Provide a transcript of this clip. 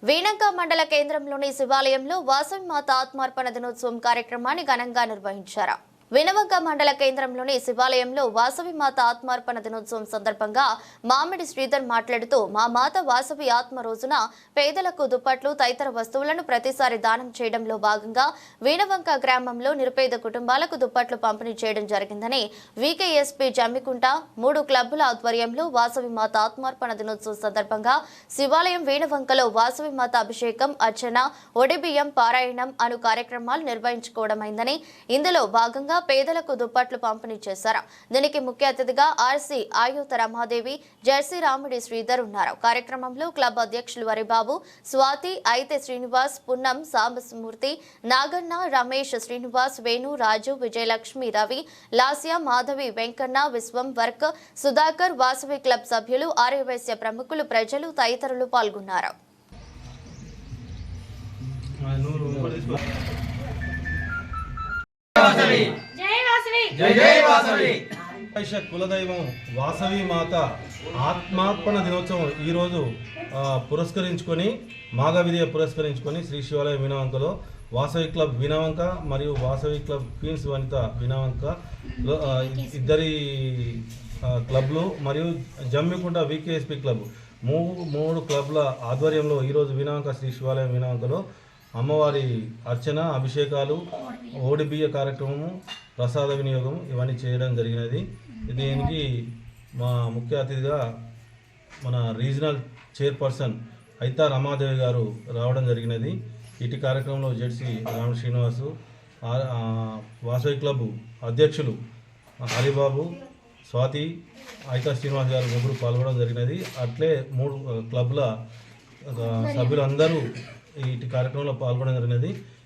వీణంక మండల కేంద్రంలోని శివాలయంలో వాసవి మాత ఆత్మార్పణ దినోత్సవం కార్యక్రమాన్ని ఘనంగా నిర్వహించారు. వినవంక మండల కేంద్రంలోని శివాలయంలో వాసవి మాత ఆత్మార్పణ దినోత్సవం సందర్భంగా మామిడి శ్రీధర్ మాట్లాడుతూ మా మాత వాసవి ఆత్మ రోజున పేదలకు దుప్పట్లు తదితర వస్తువులను ప్రతిసారి దానం చేయడంలో భాగంగా వీణవంక గ్రామంలో నిరుపేద కుటుంబాలకు దుప్పట్లు పంపిణీ చేయడం జరిగిందని వీకేఎస్పీ జమ్మికుంట 3 క్లబ్బుల ఆధ్వర్యంలో వాసవి మాత ఆత్మార్పణ దినోత్సవం సందర్భంగా శివాలయం వీణవంకలో వాసవి మాత అభిషేకం అర్చన ఒడిబియ్యం పారాయణం అను కార్యక్రమాలు నిర్వహించుకోవడమైందని ఇందులో భాగంగా పేదలకు దుప్పట్లు పంపిణీ చేశారు. దీనికి ముఖ్య అతిథిగా ఆర్సీ ఆయుత రమాదేవి, జెర్సీ రాముడి శ్రీధర్ ఉన్నారు. కార్యక్రమంలో క్లబ్ అధ్యక్షులు వరిబాబు, స్వాతి, అయితే శ్రీనివాస్, పున్నం, సాంబమూర్తి, నాగన్న, రమేష్, శ్రీనివాస్, వేణు, రాజు, విజయలక్ష్మి, రవి, లాస్య, మాధవి, వెంకన్న, విశ్వం, వర్క్, సుధాకర్, వాసవి క్లబ్ సభ్యులు, ఆర్యవైశ్య ప్రముఖులు, ప్రజలు తదితరులు పాల్గొన్నారు. కులదైవం వాసవి మాత ఆత్మార్పణ దినోత్సవం ఈరోజు పురస్కరించుకొని మాఘవిధియ పురస్కరించుకొని శ్రీ శివాలయ వినవంకలో వాసవి క్లబ్ వినవంక మరియు వాసవి క్లబ్ క్వీన్స్ వనిత వినవంక ఇద్దరి క్లబ్లు మరియు జమ్మికుంట వీకేఎస్పీ క్లబ్ మూడు క్లబ్ల ఆధ్వర్యంలో ఈరోజు వినవంక శ్రీ శివాలయం వినవంకలో అమ్మవారి అర్చన, అభిషేకాలు, ఓడిబియ్య కార్యక్రమము, ప్రసాద వినియోగం ఇవన్నీ చేయడం జరిగినది. దీనికి మా ముఖ్య అతిథిగా మన రీజనల్ చైర్పర్సన్ అయితే రమాదేవి గారు రావడం జరిగినది. ఇటు కార్యక్రమంలో జెర్సీ రాముడు శ్రీనివాసు, వాసవి క్లబ్ అధ్యక్షులు హరిబాబు, స్వాతి, అయితే శ్రీనివాస్ గారు ముగ్గురు పాల్గొనడం జరిగినది. అట్లే 3 క్లబ్ల సభ్యులందరూ ఇటు కార్యక్రమంలో పాల్గొనడం జరిగినది.